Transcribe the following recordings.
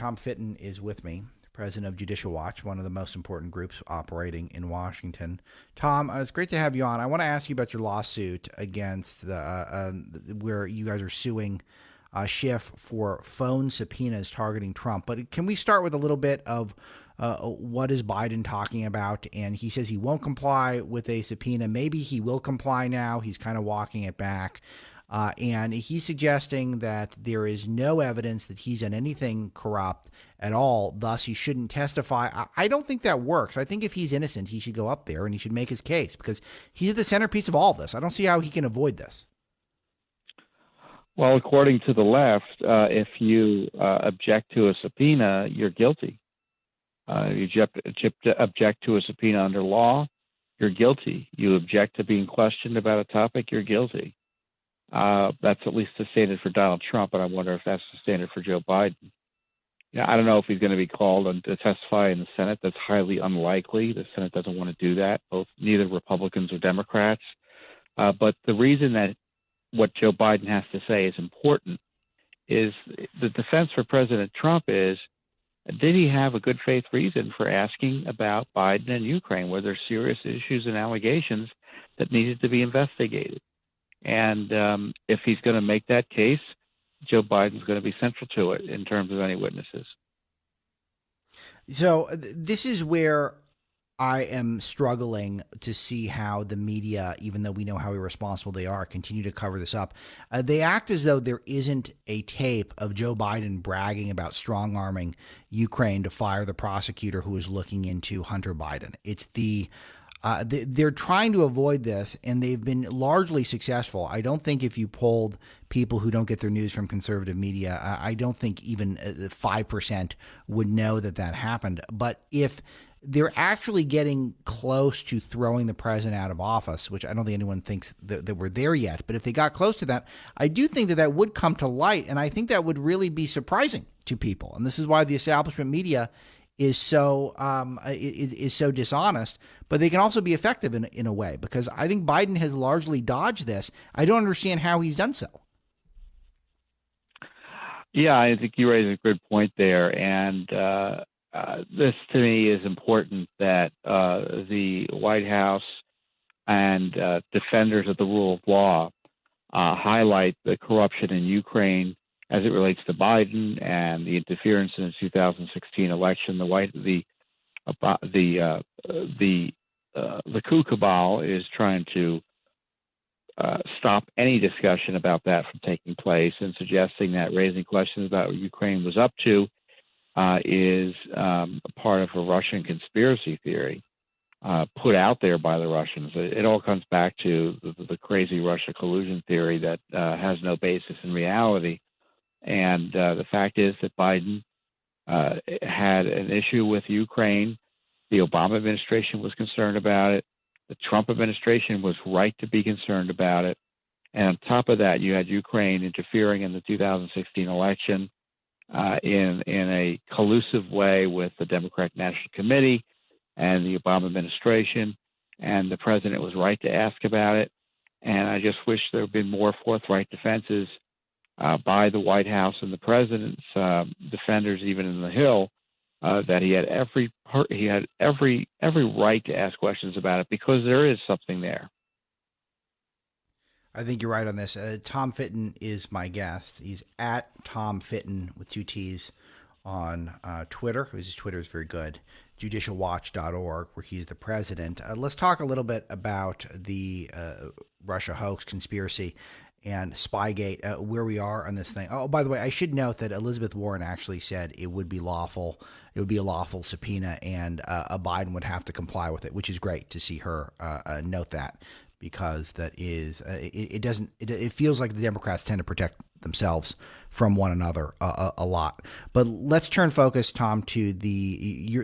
Tom Fitton is with me, president of Judicial Watch, one of the most important groups operating in Washington. Tom, it's great to have you on. I want to ask you about your lawsuit against where you guys are suing Schiff for phone subpoenas targeting Trump. But can we start with a little bit of what is Biden talking about? And he says he won't comply with a subpoena. Maybe he will comply now. He's kind of walking it back. And he's suggesting that there is no evidence that he's done anything corrupt at all. Thus, he shouldn't testify. I don't think that works. I think if he's innocent, he should go up there and he should make his case because he's the centerpiece of all of this. I don't see how he can avoid this. Well, according to the left, if you object to a subpoena, you're guilty. If you object to a subpoena under law, you're guilty. You object to being questioned about a topic, you're guilty. That's at least the standard for Donald Trump, and I wonder if that's the standard for Joe Biden. I don't know if he's going to be called to testify in the Senate. That's highly unlikely. The Senate doesn't want to do that, neither Republicans or Democrats. But the reason that what Joe Biden has to say is important is the defense for President Trump is, did he have a good faith reason for asking about Biden and Ukraine? Were there serious issues and allegations that needed to be investigated? And if he's going to make that case, Joe Biden's going to be central to it in terms of any witnesses. So this is where I am struggling to see how the media, even though we know how irresponsible they are, continue to cover this up. They act as though there isn't a tape of Joe Biden bragging about strong-arming Ukraine to fire the prosecutor who is looking into Hunter Biden. It's they're trying to avoid this, and they've been largely successful. I don't think if you polled people who don't get their news from conservative media, I don't think even 5% would know that happened. But if they're actually getting close to throwing the president out of office, which I don't think anyone thinks that we're there yet. But if they got close to that, I do think that would come to light. And I think that would really be surprising to people. And this is why the establishment media is so dishonest, but they can also be effective in a way, because I think Biden has largely dodged this. I don't understand how he's done so. Yeah, I think you raise a good point there. And this to me is important, that the White House and defenders of the rule of law highlight the corruption in Ukraine as it relates to Biden and the interference in the 2016 election. The Coup Cabal is trying to stop any discussion about that from taking place, and suggesting that raising questions about what Ukraine was up to is part of a Russian conspiracy theory put out there by the Russians. It all comes back to the crazy Russia collusion theory that has no basis in reality. And the fact is that Biden had an issue with Ukraine. The Obama administration was concerned about it. The Trump administration was right to be concerned about it. And on top of that, you had Ukraine interfering in the 2016 election in a collusive way with the Democratic National Committee and the Obama administration. And the president was right to ask about it. And I just wish there had been more forthright defenses by the White House and the president's defenders, even in the Hill, that he had every right to ask questions about it, because there is something there. I think you're right on this. Tom Fitton is my guest. He's at Tom Fitton with 2 T's on Twitter. His Twitter is very good. Judicialwatch.org, where he's the president. Let's talk a little bit about the Russia hoax conspiracy and Spygate, where we are on this thing. Oh, by the way, I should note that Elizabeth Warren actually said it would be lawful. It would be a lawful subpoena, and Biden would have to comply with it, which is great to see her note that, because that is it feels like the Democrats tend to protect themselves from one another a lot. But let's turn focus, Tom, to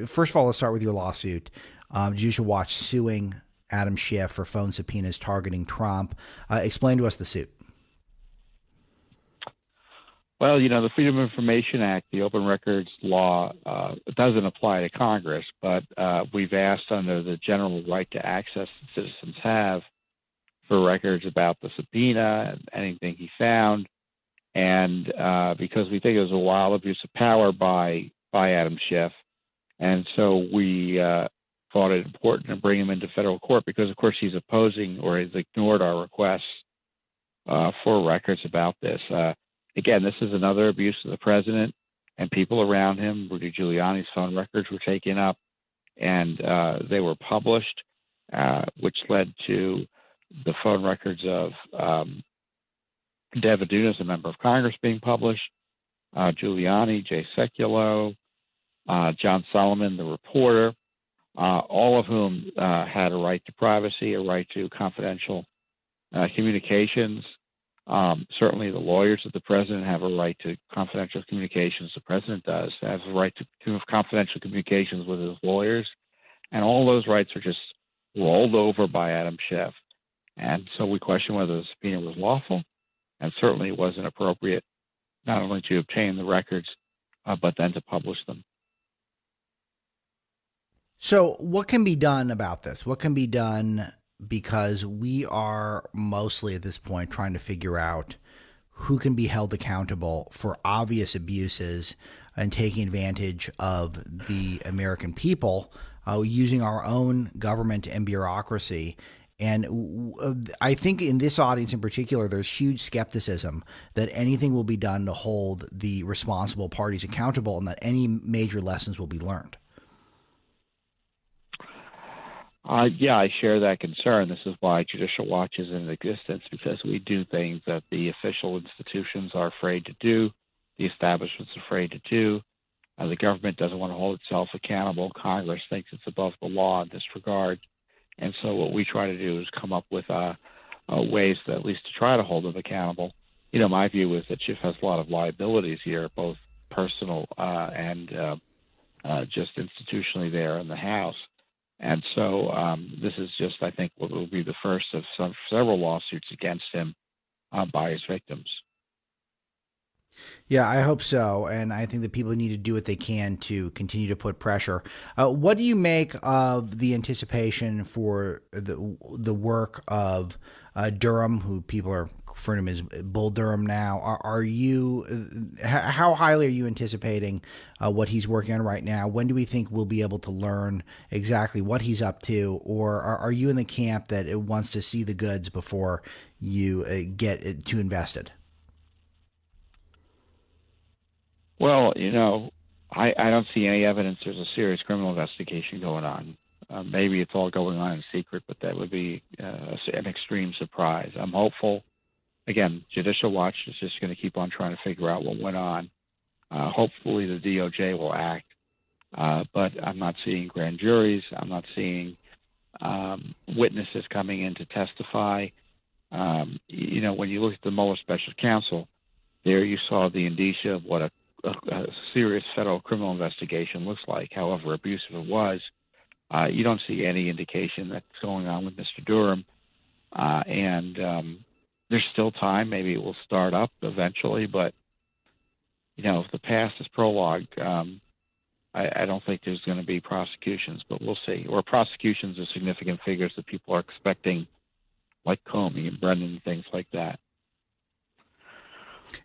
first of all, let's start with your lawsuit. Judicial Watch suing Adam Schiff for phone subpoenas targeting Trump. Explain to us the suit. Well, the Freedom of Information Act, the Open Records Law, doesn't apply to Congress, but we've asked under the general right to access that citizens have for records about the subpoena and anything he found, and because we think it was a wild abuse of power by Adam Schiff, and so we thought it important to bring him into federal court because, of course, he's opposing or has ignored our requests for records about this. Again, this is another abuse of the president and people around him. Rudy Giuliani's phone records were taken up, and they were published, which led to the phone records of Dev Adunas, a member of Congress, being published, Giuliani, Jay Sekulow, John Solomon, the reporter, all of whom had a right to privacy, a right to confidential communications. Certainly the lawyers of the president have a right to confidential communications. The president does have a right to have confidential communications with his lawyers. And all those rights are just rolled over by Adam Schiff. And so we question whether the subpoena was lawful, and certainly it wasn't appropriate not only to obtain the records, but then to publish them. So what can be done about this? What can be done, because we are mostly at this point trying to figure out who can be held accountable for obvious abuses and taking advantage of the American people, using our own government and bureaucracy. And I think in this audience in particular, there's huge skepticism that anything will be done to hold the responsible parties accountable and that any major lessons will be learned. Yeah, I share that concern. This is why Judicial Watch is in existence, because we do things that the official institutions are afraid to do, the establishment's afraid to do. The government doesn't want to hold itself accountable. Congress thinks it's above the law in this regard. And so what we try to do is come up with ways to at least to try to hold them accountable. You know, my view is that Schiff has a lot of liabilities here, both personal and just institutionally there in the House. And so this is just, I think, what will be the first of several lawsuits against him by his victims. Yeah, I hope so. And I think that people need to do what they can to continue to put pressure. What do you make of the anticipation for the work of Durham, who people are referring to him as Bull Durham now? Are you, how highly are you anticipating what he's working on right now? When do we think we'll be able to learn exactly what he's up to? Or are you in the camp that it wants to see the goods before you get too invested? Well, you know, I don't see any evidence there's a serious criminal investigation going on. Maybe it's all going on in secret, but that would be an extreme surprise. I'm hopeful. Again, Judicial Watch is just going to keep on trying to figure out what went on. Hopefully the DOJ will act, but I'm not seeing grand juries. I'm not seeing witnesses coming in to testify. You know, when you look at the Mueller Special Counsel, there you saw the indicia of what a serious federal criminal investigation looks like, however abusive it was. You don't see any indication that's going on with Mr. Durham. And there's still time. Maybe it will start up eventually. But, you know, if the past is prologue, I don't think there's going to be prosecutions, but we'll see. Or prosecutions of significant figures that people are expecting, like Comey and Brennan and things like that.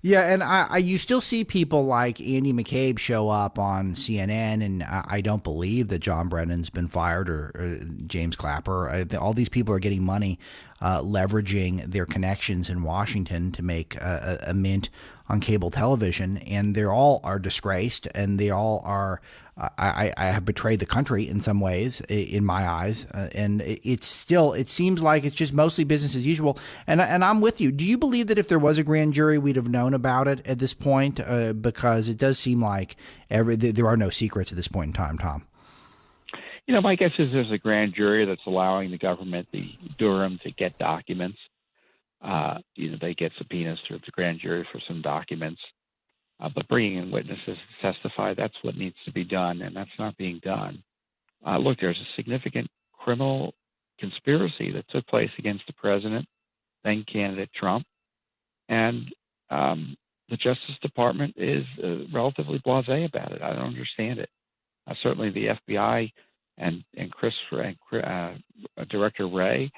Yeah, and you still see people like Andy McCabe show up on CNN, and I don't believe that John Brennan's been fired or James Clapper. All these people are getting money, leveraging their connections in Washington to make a mint on cable television, and they all are disgraced, and they all are. I have betrayed the country in some ways, in my eyes, and it seems like it's just mostly business as usual. And I'm with you. Do you believe that if there was a grand jury, we'd have known about it at this point? Because it does seem like there are no secrets at this point in time, Tom. You know, my guess is there's a grand jury that's allowing the government, the Durham, to get documents. You know, they get subpoenas through the grand jury for some documents. But bringing in witnesses to testify, that's what needs to be done, and that's not being done. Look, there's a significant criminal conspiracy that took place against the president, then candidate Trump, and the Justice Department is relatively blasé about it. I don't understand it. Certainly the FBI and Director Wray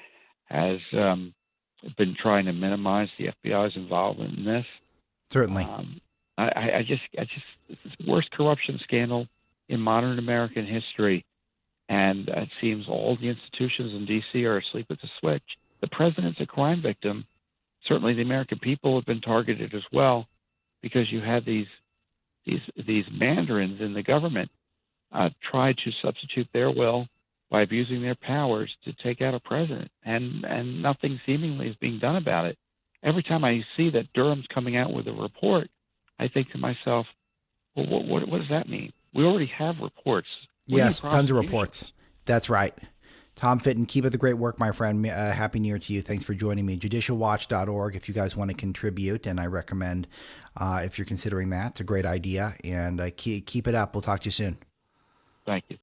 has been trying to minimize the FBI's involvement in this. Certainly. I just, it's the worst corruption scandal in modern American history, and it seems all the institutions in D.C. are asleep at the switch. The president's a crime victim. Certainly, the American people have been targeted as well, because you had these mandarins in the government try to substitute their will by abusing their powers to take out a president, and nothing seemingly is being done about it. Every time I see that Durham's coming out with a report, I think to myself, well, what does that mean? We already have reports. Yes, tons of reports. That's right. Tom Fitton, keep up the great work, my friend. Happy New Year to you. Thanks for joining me. Judicialwatch.org if you guys want to contribute, and I recommend if you're considering that. It's a great idea, and keep it up. We'll talk to you soon. Thank you.